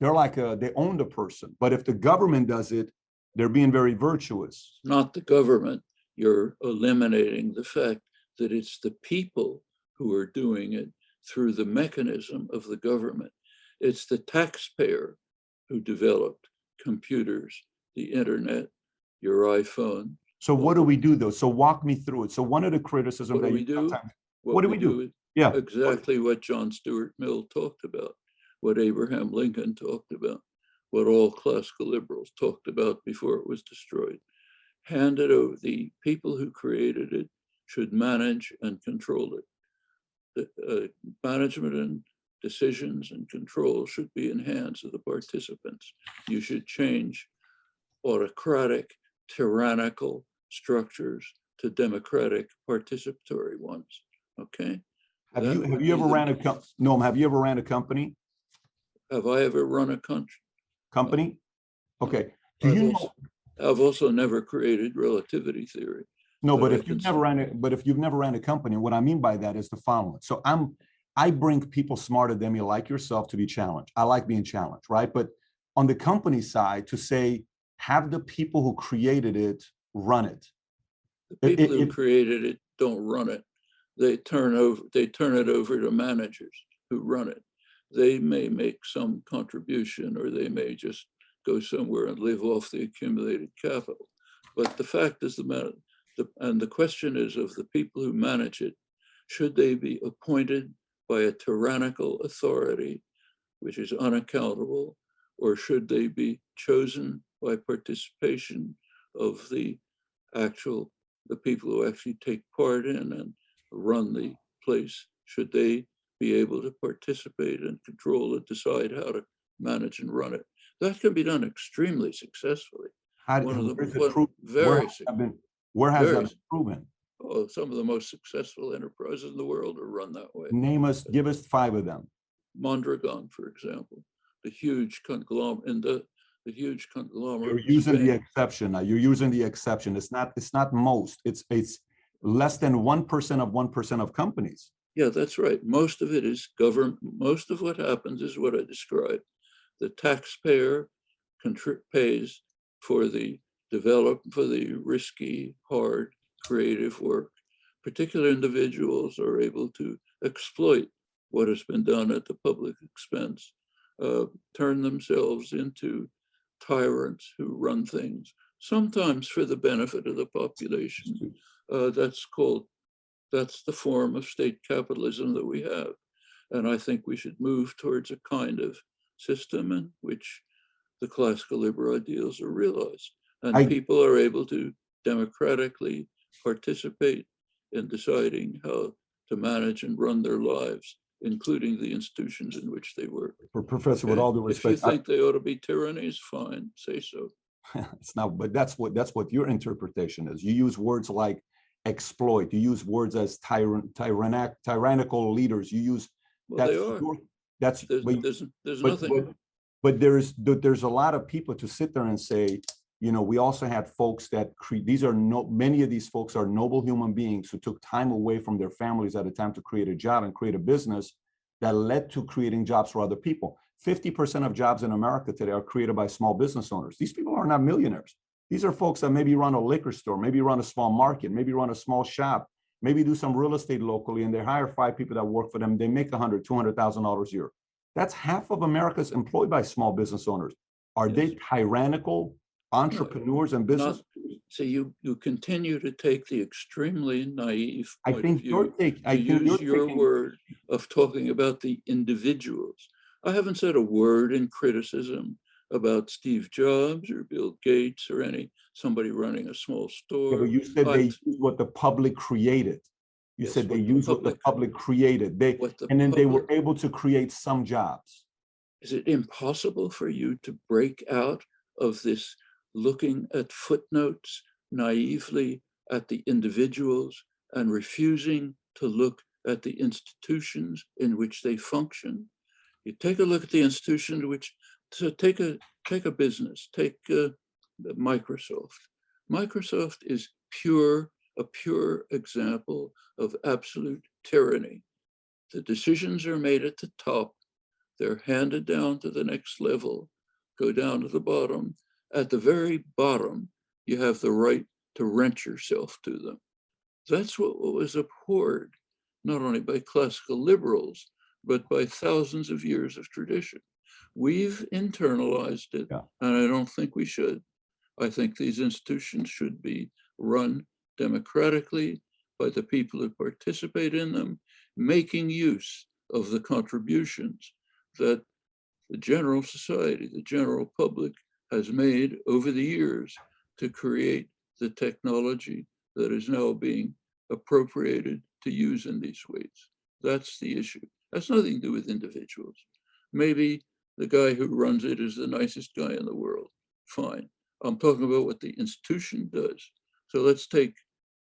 they're like they own the person. But if the government does it, they're being very virtuous. Not the government. You're eliminating the fact that it's the people who are doing it through the mechanism of the government. It's the taxpayer who developed computers, the internet, your iPhone. So what do we do though? So walk me through it. So one of the criticisms that we do? What do we do? Yeah. Exactly what John Stuart Mill talked about, what Abraham Lincoln talked about, what all classical liberals talked about before it was destroyed. Hand it over. The people who created it should manage and control it. The management and decisions and control should be in hands of the participants. You should change autocratic, tyrannical structures to democratic, participatory ones. Okay. Have you ever ran a Noam, have you ever ran a company? Have I ever run a Company? Okay. I've also never created relativity theory. No, but if you've never ran a company, what I mean by that is the following. So I bring people smarter than me, like yourself, to be challenged. I like being challenged, right? But on the company side, to say, have the people who created it run it. The people who created it don't run it. They turn it over to managers who run it. They may make some contribution, or they may just go somewhere and live off the accumulated capital. But the fact is the question is of the people who manage it, should they be appointed by a tyrannical authority, which is unaccountable, or should they be chosen by participation of the people who actually take part in and run the place? Should they be able to participate and control and decide how to manage and run it? That can be done extremely successfully. Where has that been proven? Oh, some of the most successful enterprises in the world are run that way. Give us 5 of them. Mondragon, for example, the huge conglomerate You're using the exception now. You're using the exception. It's not most. It's less than 1% of 1% of companies. Yeah, that's right. Most of it is government. Most of what happens is what I described. The taxpayer pays for the risky, hard, creative work. Particular individuals are able to exploit what has been done at the public expense, turn themselves into tyrants who run things, sometimes for the benefit of the population. That's the form of state capitalism that we have. And I think we should move towards a kind of system in which the classical liberal ideals are realized, and people are able to democratically participate in deciding how to manage and run their lives, including the institutions in which they work. Professor, with all due respect, if you think they ought to be tyrannies, fine, say so. It's not, but that's what your interpretation is. You use words like exploit. You use words as tyrannical leaders. You use they are. There's nothing. But there's a lot of people to sit there and say We also had folks that many of these folks are noble human beings who took time away from their families at a time to create a job and create a business that led to creating jobs for other people. 50% of jobs in America today are created by small business owners. These people are not millionaires. These are folks that maybe run a liquor store, maybe run a small market, maybe run a small shop, maybe do some real estate locally, and they hire 5 people that work for them. They make $100,000, $200,000 a year. That's half of America's employed by small business owners. Are they tyrannical entrepreneurs and business? So you continue to take the extremely naive point I think of view. Use your word of talking about the individuals. I haven't said a word in criticism about Steve Jobs or Bill Gates or somebody running a small store. Yeah, but you said they use what the public created. You said they use what the public created. And then they were able to create some jobs. Is it impossible for you to break out of this looking at footnotes naively at the individuals and refusing to look at the institutions in which they function? You take a look at the institutions so take a business, take Microsoft. Microsoft is a pure example of absolute tyranny. The decisions are made at the top. They're handed down to the next level, go down to the bottom. At the very bottom, you have the right to rent yourself to them. That's what was abhorred, not only by classical liberals, but by thousands of years of tradition. We've internalized it, and I don't think we should. I think these institutions should be run democratically by the people who participate in them, making use of the contributions that the general society, the general public has made over the years to create the technology that is now being appropriated to use in these ways. That's the issue. That's nothing to do with individuals. Maybe the guy who runs it is the nicest guy in the world. Fine. I'm talking about what the institution does. So let's take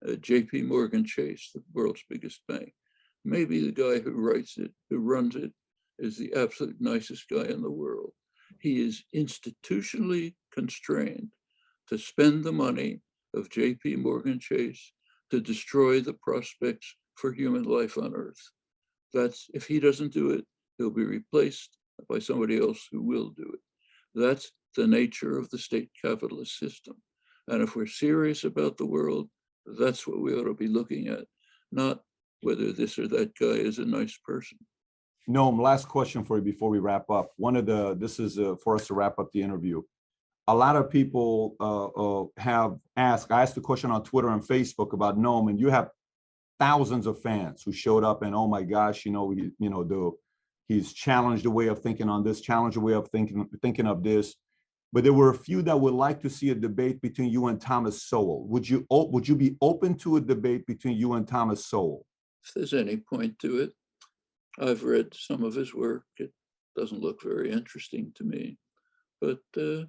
JP Morgan Chase, the world's biggest bank. Maybe the guy who runs it, is the absolute nicest guy in the world. He is institutionally constrained to spend the money of JP Morgan Chase to destroy the prospects for human life on Earth. If he doesn't do it, he'll be replaced by somebody else who will do it. That's the nature of the state capitalist system. And if we're serious about the world, that's what we ought to be looking at, not whether this or that guy is a nice person. Noam, last question for you before we wrap up. This is for us to wrap up the interview. A lot of people have asked, I asked the question on Twitter and Facebook about Noam, and you have thousands of fans who showed up and, oh my gosh, he's challenged the way of thinking on this, challenged the way of thinking of this. But there were a few that would like to see a debate between you and Thomas Sowell. Would you be open to a debate between you and Thomas Sowell? If there's any point to it. I've read some of his work. It doesn't look very interesting to me. But if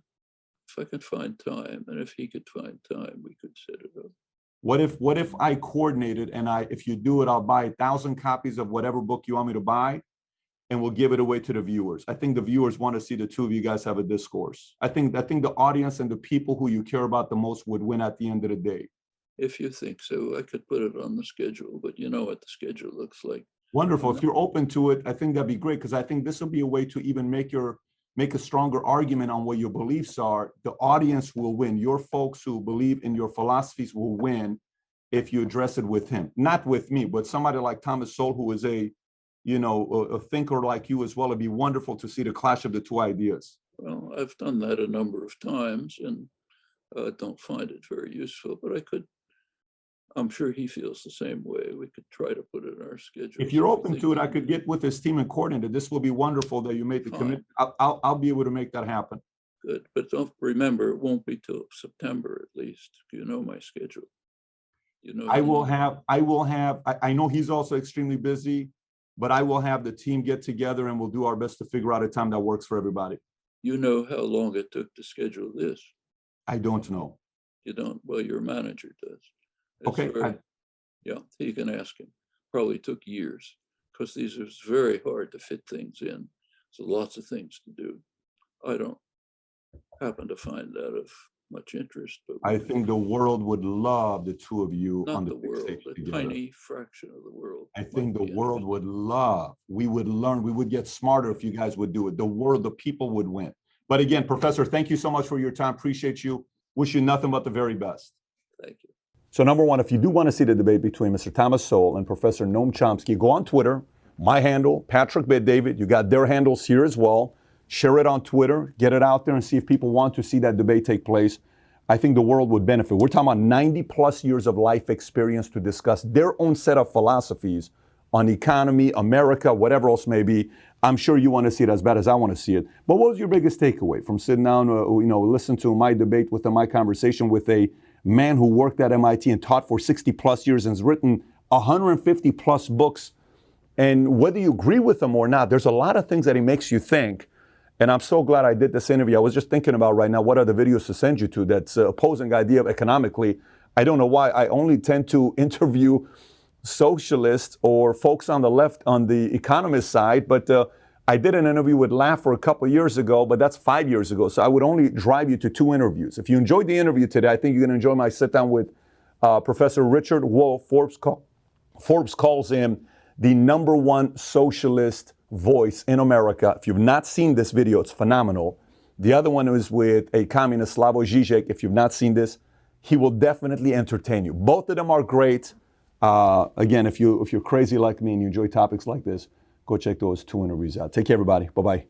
I could find time, and if he could find time, we could set it up. What if I coordinated and if you do it, I'll buy 1,000 copies of whatever book you want me to buy, and we'll give it away to the viewers. I think the viewers want to see the two of you guys have a discourse. I think the audience and the people who you care about the most would win at the end of the day. If you think so, I could put it on the schedule, but you know what the schedule looks like. Wonderful. If you're open to it, I think that'd be great, because I think this will be a way to even make a stronger argument on what your beliefs are. The audience will win. Your folks who believe in your philosophies will win if you address it with him, not with me, but somebody like Thomas Sowell, who is a thinker like you as well. It'd be wonderful to see the clash of the two ideas. Well, I've done that a number of times, and I don't find it very useful, but I could. I'm sure he feels the same way. We could try to put it in our schedule. If you're open to it, I could get with his team and coordinate it. This will be wonderful that you made the commitment. I'll be able to make that happen. Good, but don't remember, it won't be till September at least. You know my schedule. I know he's also extremely busy, but I will have the team get together and we'll do our best to figure out a time that works for everybody. You know how long it took to schedule this? I don't know. You don't? Well, your manager does. Okay. Yeah, you can ask him. Probably took years, because these are very hard to fit things in. So lots of things to do. I don't happen to find out of much interest. But I think the world would love the two of you on not the the big world, stage a together. tiny fraction of the world. I think the world would love, we would learn, we would get smarter if you guys would do it. The world, the people would win. But again, Professor, thank you so much for your time. Appreciate you. Wish you nothing but the very best. Thank you. So number one, if you do want to see the debate between Mr. Thomas Sowell and Professor Noam Chomsky, go on Twitter. My handle, Patrick Bet-David. You got their handles here as well. Share it on Twitter. Get it out there and see if people want to see that debate take place. I think the world would benefit. We're talking about 90 plus years of life experience to discuss their own set of philosophies on economy, America, whatever else may be. I'm sure you want to see it as bad as I want to see it. But what was your biggest takeaway from sitting down, listen to my debate with my conversation with a man who worked at MIT and taught for 60 plus years and has written 150 plus books? And whether you agree with him or not, there's a lot of things that he makes you think. And I'm so glad I did this interview. I was just thinking about right now, what are the videos to send you to that's opposing idea economically. I don't know why. I only tend to interview socialists or folks on the left on the economist side, but I did an interview with Laffer a couple of years ago, but that's 5 years ago. So I would only drive you to 2 interviews. If you enjoyed the interview today, I think you're going to enjoy my sit down with Professor Richard Wolff. Forbes calls him the #1 socialist voice in America. If you've not seen this video, it's phenomenal. The other one is with a communist, Slavoj Žižek. If you've not seen this, he will definitely entertain you. Both of them are great. Again, if you're crazy like me and you enjoy topics like this, go check those 2 interviews out. Take care, everybody. Bye-bye.